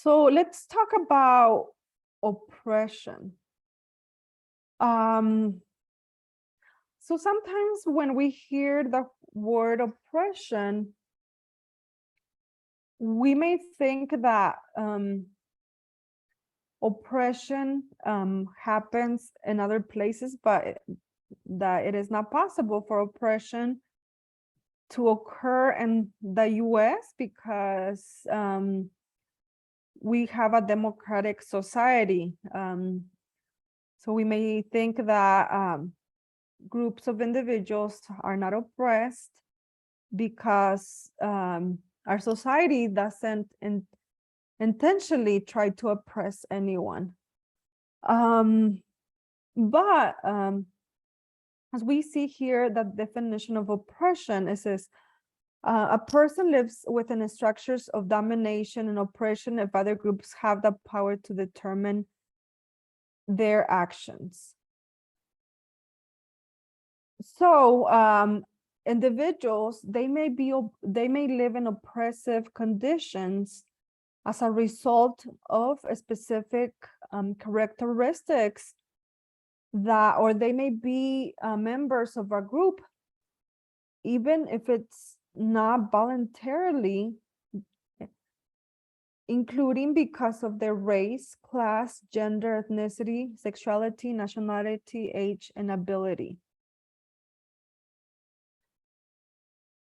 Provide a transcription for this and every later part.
So let's talk about oppression. So sometimes when we hear the word oppression, we may think that oppression happens in other places, but that it is not possible for oppression to occur in the US because we have a democratic society. So we may think that groups of individuals are not oppressed because our society doesn't intentionally try to oppress anyone. But as we see here, the definition of oppression is this: a person lives within structures of domination and oppression if other groups have the power to determine their actions. So individuals, they may live in oppressive conditions as a result of a specific characteristics that, or they may be members of a group, even if it's not voluntarily, including because of their race, class, gender, ethnicity, sexuality, nationality, age, and ability.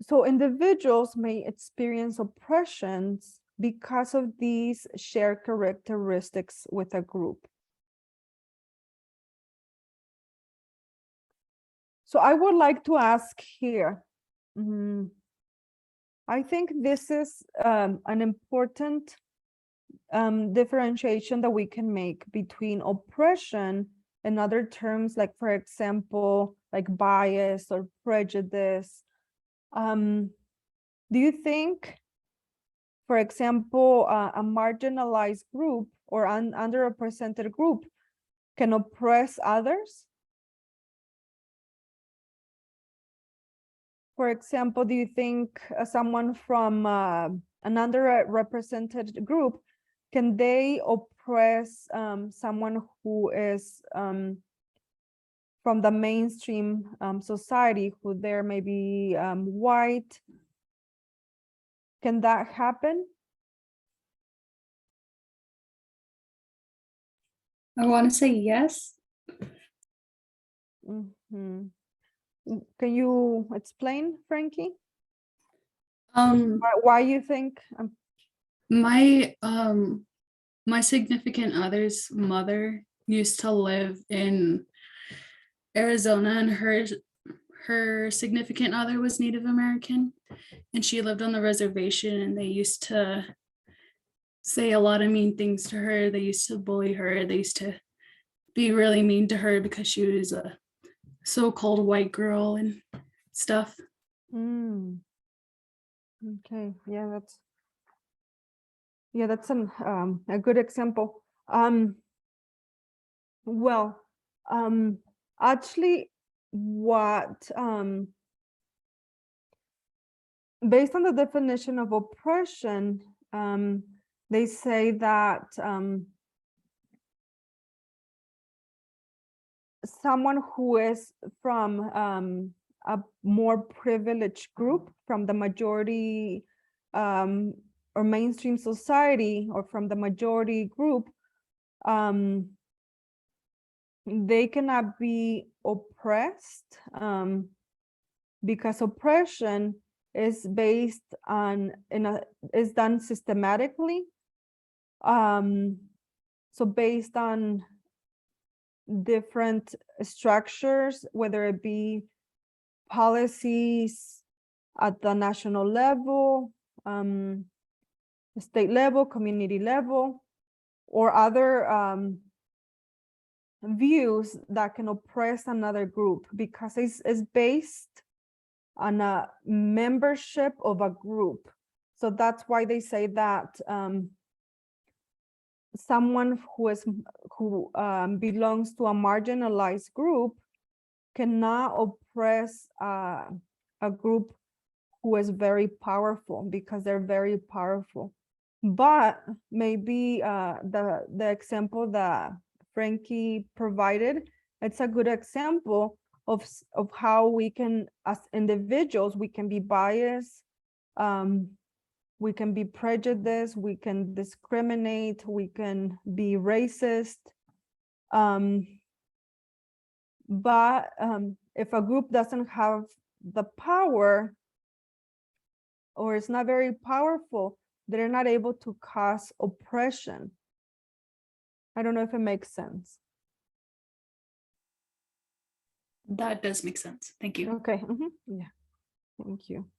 So individuals may experience oppressions because of these shared characteristics with a group. So I would like to ask here, I think this is an important differentiation that we can make between oppression and other terms, like, for example, like bias or prejudice. Do you think, for example, a marginalized group or an underrepresented group can oppress others? For example, do you think someone from an underrepresented group, can they oppress someone who is from the mainstream society, who they're maybe white? Can that happen? I want to say yes. Can you explain, Frankie? Um, Why you think? my my significant other's mother used to live in Arizona, and her significant other was Native American, and she lived on the reservation, and they used to say a lot of mean things to her. They used to bully her. They used to be really mean to her because she was a so-called white girl and stuff. Okay, yeah, that's a good example. Well, actually, what based on the definition of oppression, they say that someone who is from a more privileged group, from the majority or mainstream society, or from the majority group, they cannot be oppressed because oppression is based on is done systematically. So based on different structures, whether it be policies at the national level, state level, community level, or other views that can oppress another group, because it's based on a membership of a group. So that's why they say that someone who belongs to a marginalized group cannot oppress a group who is very powerful, because they're very powerful. But maybe the example that Frankie provided, it's a good example of how we can, as individuals, we can be biased, we can be prejudiced, we can discriminate, we can be racist. But if a group doesn't have the power, or it's not very powerful, they're not able to cause oppression. I don't know if it makes sense. That does make sense. Thank you. Okay. Yeah. Thank you.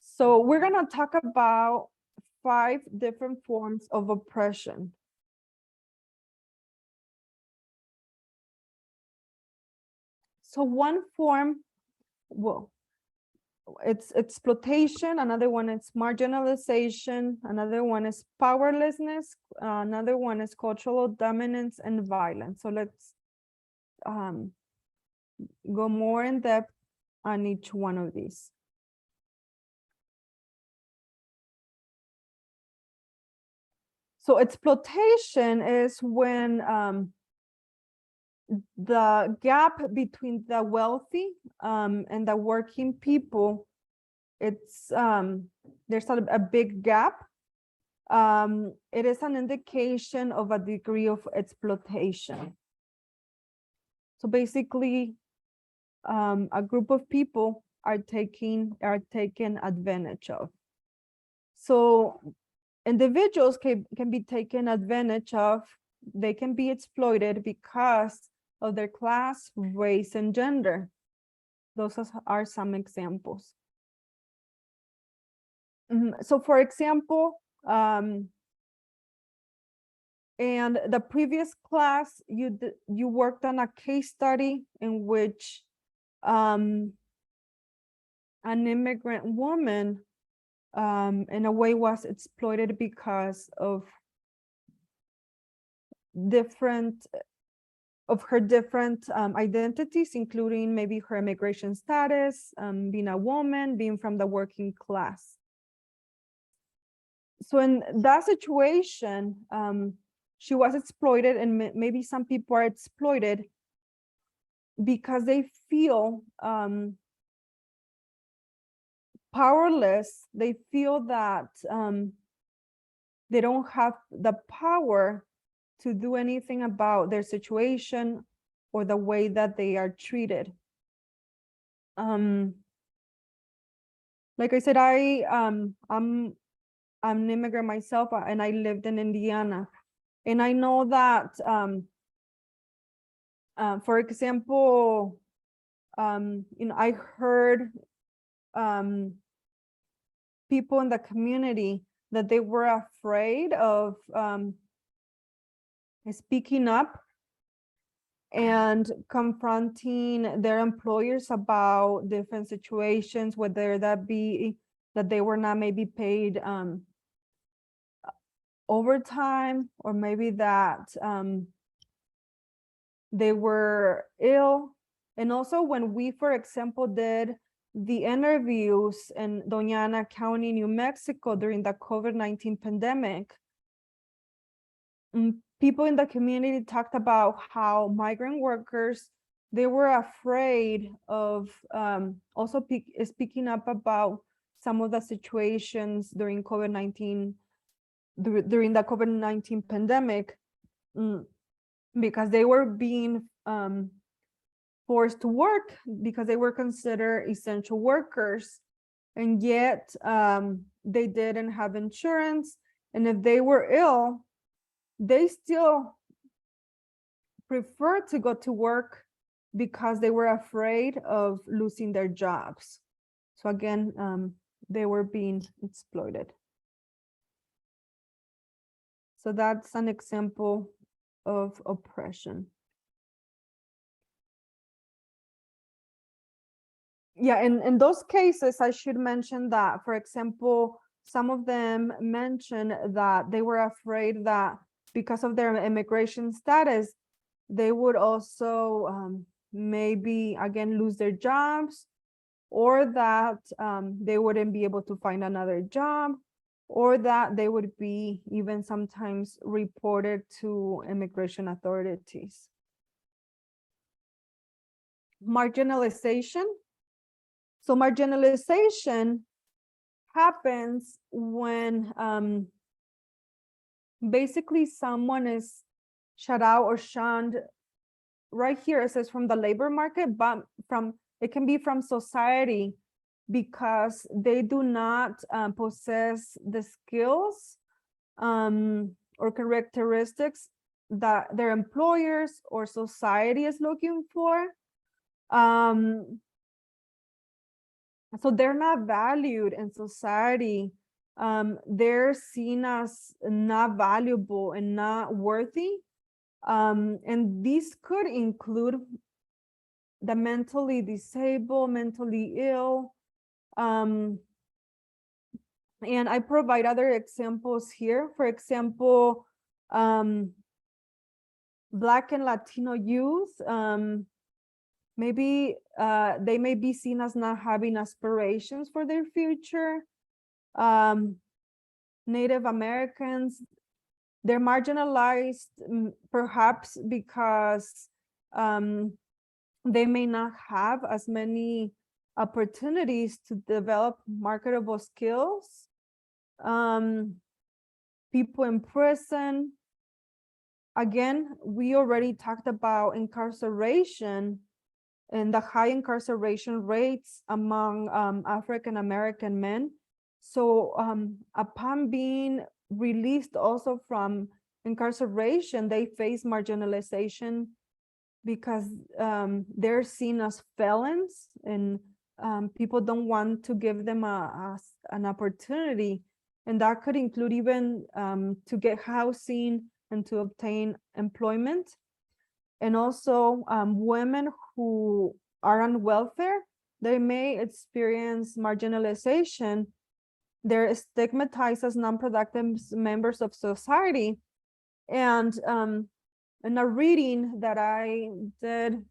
So we're gonna talk about 5 different forms of oppression. So one form, well, it's exploitation, another one is marginalization, another one is powerlessness, another one is cultural dominance and violence. So let's go more in depth on each one of these. So exploitation is when the gap between the wealthy and the working people, it's there's a big gap. It is an indication of a degree of exploitation. So basically, a group of people are taken advantage of. So individuals can be taken advantage of. They can be exploited because of their class, race, and gender. Those are some examples. So for example, in the previous class, you worked on a case study in which an immigrant woman in a way was exploited because of her different identities, including maybe her immigration status, being a woman, being from the working class. So in that situation, she was exploited, and maybe some people are exploited because they feel powerless. They feel that they don't have the power to do anything about their situation or the way that they are treated. Like I said, I'm an immigrant myself, and I lived in Indiana, and I know that for example, I heard people in the community that they were afraid of speaking up and confronting their employers about different situations, whether that be that they were not maybe paid overtime, or maybe that they were ill. And also when we, for example, did the interviews in Doña Ana County, New Mexico during the COVID-19 pandemic, people in the community talked about how migrant workers, they were afraid of also speaking up about some of the situations during COVID-19, during the COVID-19 pandemic, because they were being forced to work because they were considered essential workers, and yet they didn't have insurance, and if they were ill, they still preferred to go to work because they were afraid of losing their jobs. So again, they were being exploited. So that's an example of oppression. Yeah, in those cases, I should mention that, for example, some of them mentioned that they were afraid that because of their immigration status, they would also maybe again lose their jobs, or that they wouldn't be able to find another job, or that they would be even sometimes reported to immigration authorities. Marginalization. So marginalization happens when basically someone is shut out or shunned. Right here it says from the labor market, but it can be from society, because they do not possess the skills or characteristics that their employers or society is looking for. So they're not valued in society. They're seen as not valuable and not worthy. And these could include the mentally disabled, mentally ill. And I provide other examples here. For example, Black and Latino youth, maybe they may be seen as not having aspirations for their future. Native Americans, they're marginalized, perhaps because they may not have as many opportunities to develop marketable skills. People in prison. Again, we already talked about incarceration and the high incarceration rates among African American men. So upon being released also from incarceration, they face marginalization because they're seen as felons, and people don't want to give them an opportunity. And that could include even to get housing and to obtain employment. And also women who are on welfare, they may experience marginalization. They're stigmatized as non-productive members of society. And in a reading that I did,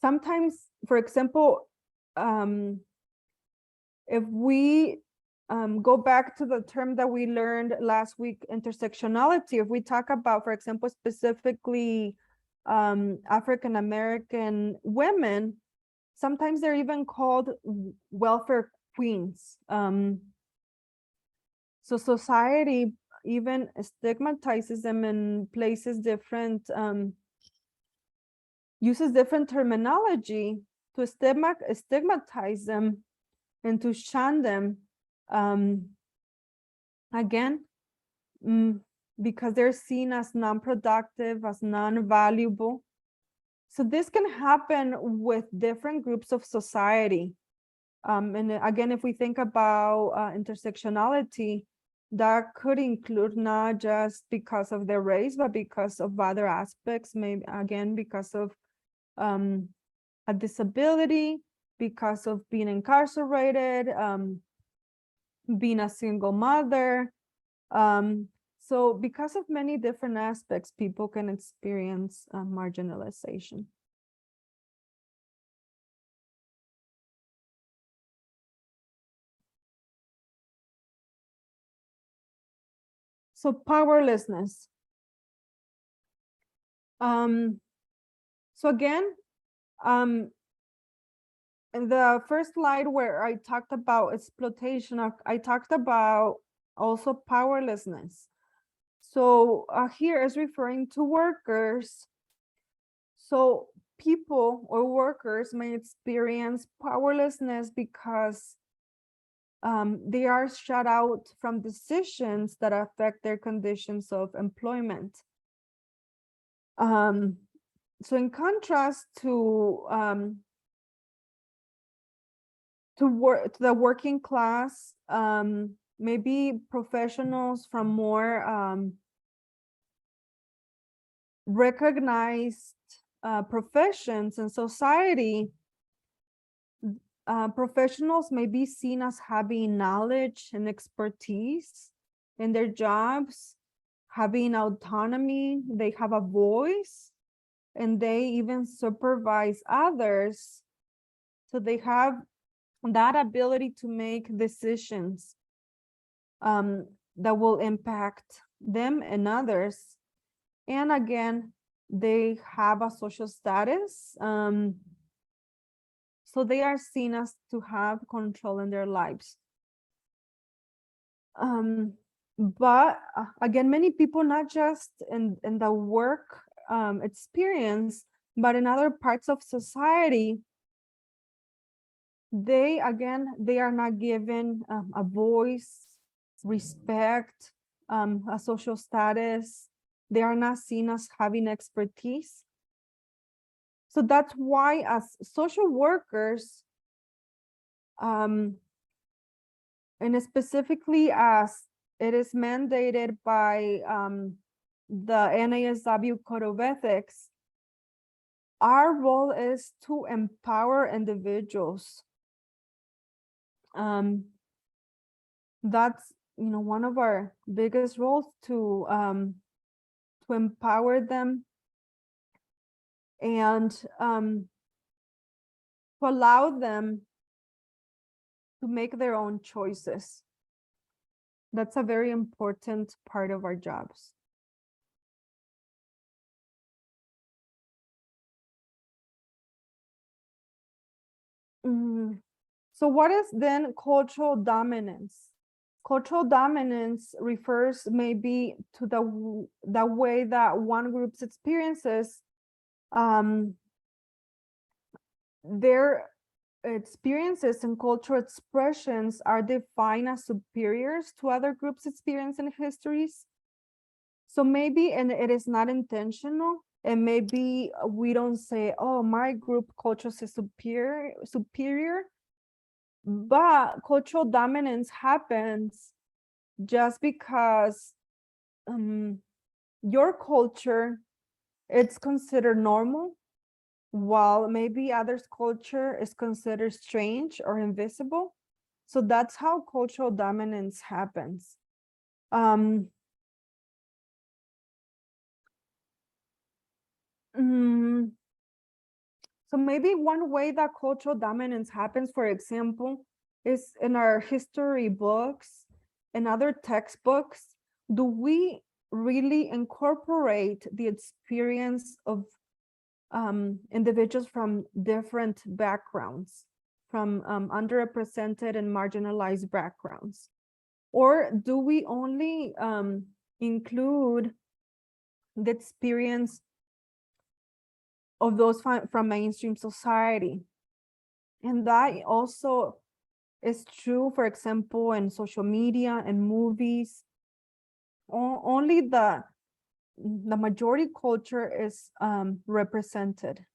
sometimes, for example, if we go back to the term that we learned last week, intersectionality, if we talk about, for example, specifically African American women, sometimes they're even called welfare queens. So society even stigmatizes them and places different, uses different terminology to stigmatize them and to shun them. Again, because they're seen as non-productive, as non-valuable. So this can happen with different groups of society. And again, if we think about intersectionality, that could include not just because of their race, but because of other aspects, maybe again, because of a disability, because of being incarcerated, being a single mother. So because of many different aspects, people can experience marginalization. So powerlessness. So again, in the first slide where I talked about exploitation, I talked about also powerlessness. So here is referring to workers. So people or workers may experience powerlessness because they are shut out from decisions that affect their conditions of employment. So in contrast to the working class, maybe professionals from more recognized professions in society, professionals may be seen as having knowledge and expertise in their jobs, having autonomy, they have a voice, and they even supervise others. So they have that ability to make decisions that will impact them and others. And again, they have a social status, so they are seen as to have control in their lives. But again, many people, not just in the work experience, but in other parts of society, they are not given a voice, respect, a social status. They are not seen as having expertise. So that's why, as social workers, and specifically as it is mandated by the NASW Code of Ethics, our role is to empower individuals. That's one of our biggest roles, to empower them and to allow them to make their own choices. That's a very important part of our jobs. So what is then cultural dominance? Cultural dominance refers maybe to the way that one group's experiences, their experiences and cultural expressions are defined as superiors to other groups' experience and histories. So maybe, and it is not intentional, and maybe we don't say, oh, my group culture is superior, but cultural dominance happens just because your culture, it's considered normal, while maybe others' culture is considered strange or invisible. So that's how cultural dominance happens. So maybe one way that cultural dominance happens, for example, is in our history books and other textbooks. Do we really incorporate the experience of individuals from different backgrounds, from underrepresented and marginalized backgrounds? Or do we only include the experience of those from mainstream society? And that also is true, for example, in social media and movies. Only the majority culture is represented.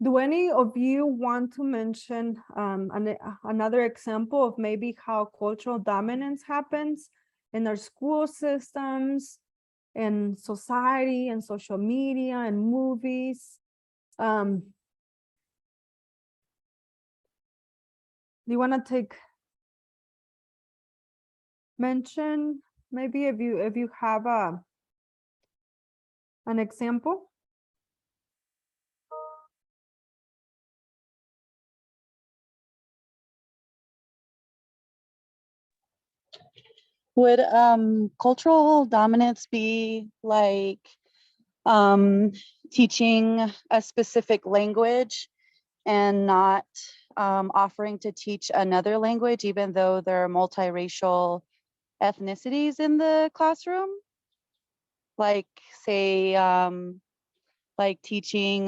Do any of you want to mention another example of maybe how cultural dominance happens in our school systems, in society, and social media, and movies? Do you want to take mention, maybe, if you have an example? Would cultural dominance be like teaching a specific language and not offering to teach another language, even though there are multiracial ethnicities in the classroom? Like, say, like teaching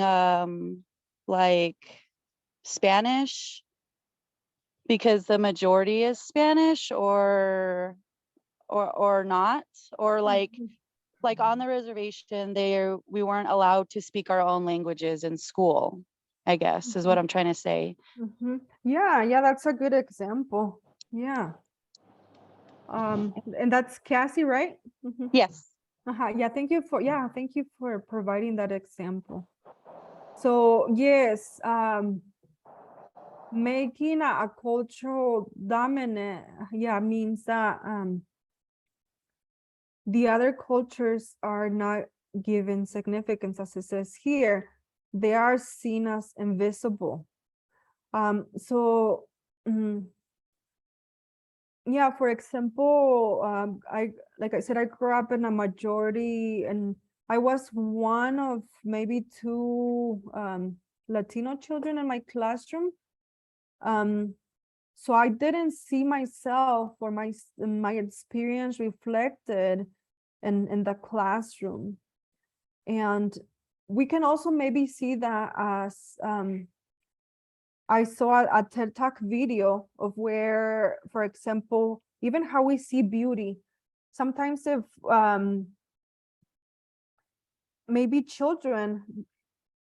like Spanish because the majority is Spanish, or not, or like on the reservation we weren't allowed to speak our own languages in school, I guess, is what I'm trying to say. Yeah, that's a good example. Yeah. And that's Cassie, right? Yes. Yeah, thank you for providing that example. So yes, making a cultural dominant, means that the other cultures are not given significance, as it says here. They are seen as invisible. So yeah, for example, like I said, I grew up in a majority, and I was one of maybe two Latino children in my classroom. So I didn't see myself or my experience reflected in the classroom. And we can also maybe see that as I saw a TED Talk video of where, for example, even how we see beauty. Sometimes if maybe children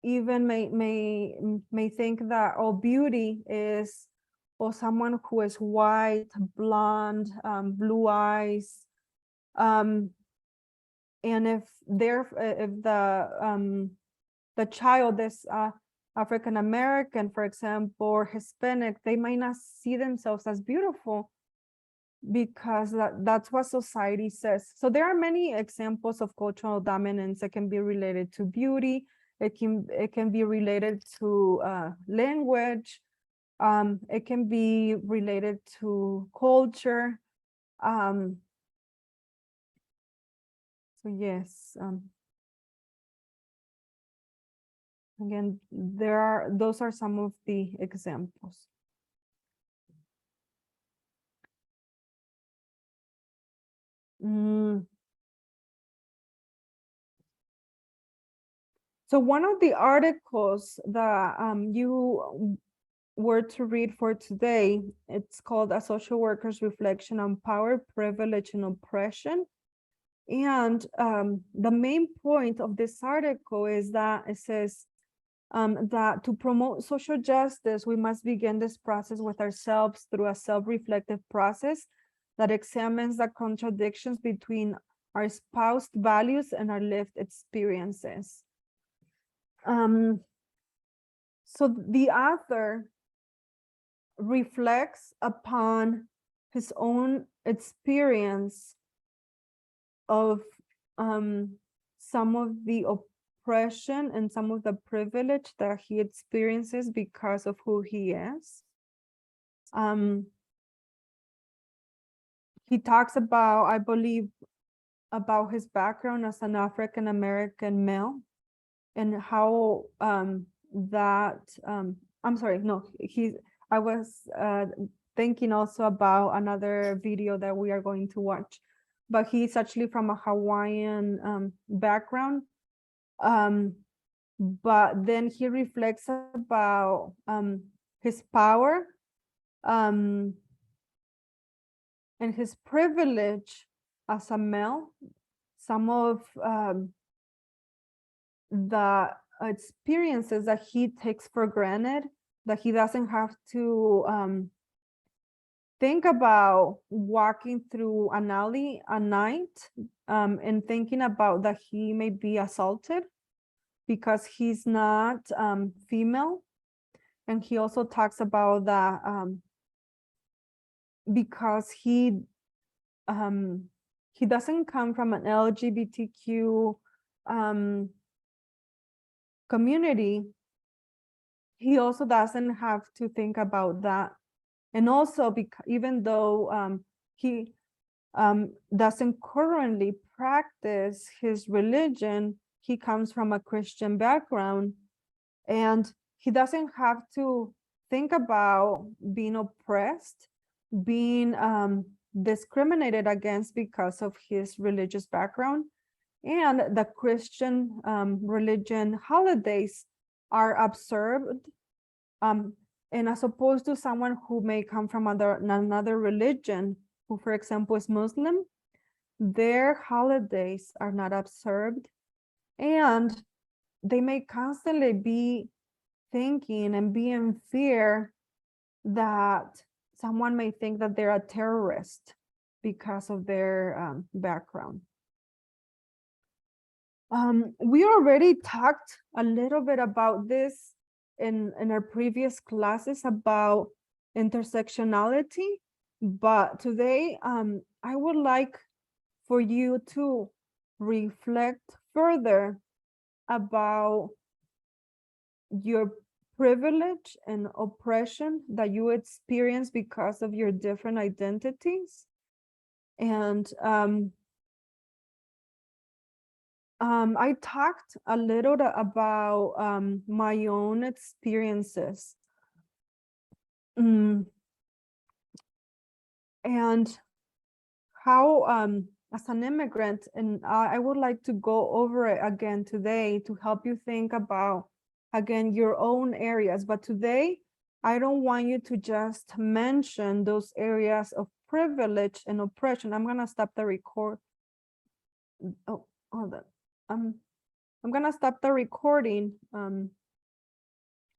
even may think that, oh, beauty is, or someone who is white, blonde, blue eyes, and if the child is African American, for example, or Hispanic, they might not see themselves as beautiful because that's what society says. So there are many examples of cultural dominance that can be related to beauty. It can be related to language. It can be related to culture. So yes, again, those are some of the examples. So one of the articles that you were to read for today, it's called A Social Worker's Reflection on Power, Privilege, and Oppression. And the main point of this article is that it says that to promote social justice, we must begin this process with ourselves through a self-reflective process that examines the contradictions between our espoused values and our lived experiences. So the author reflects upon his own experience of some of the oppression and some of the privilege that he experiences because of who he is. He talks about, I believe, about his background as an African American male and how that I'm sorry, no, I was thinking also about another video that we are going to watch, but he's actually from a Hawaiian background. But then he reflects about his power and his privilege as a male. Some of the experiences that he takes for granted, that he doesn't have to think about walking through an alley at night and thinking about that he may be assaulted because he's not female. And he also talks about that because he doesn't come from an LGBTQ community, he also doesn't have to think about that. And also, even though he doesn't currently practice his religion, he comes from a Christian background, and he doesn't have to think about being oppressed, being discriminated against because of his religious background. And the Christian religion holidays are observed. And as opposed to someone who may come from another religion, who, for example, is Muslim, their holidays are not observed. And they may constantly be thinking and be in fear that someone may think that they're a terrorist because of their background. We already talked a little bit about this in our previous classes about intersectionality, but today I would like for you to reflect further about your privilege and oppression that you experience because of your different identities. And I talked a little about my own experiences. And how as an immigrant, and I would like to go over it again today to help you think about, again, your own areas. But today, I don't want you to just mention those areas of privilege and oppression. I'm gonna stop the record. Oh, hold on. I'm gonna stop the recording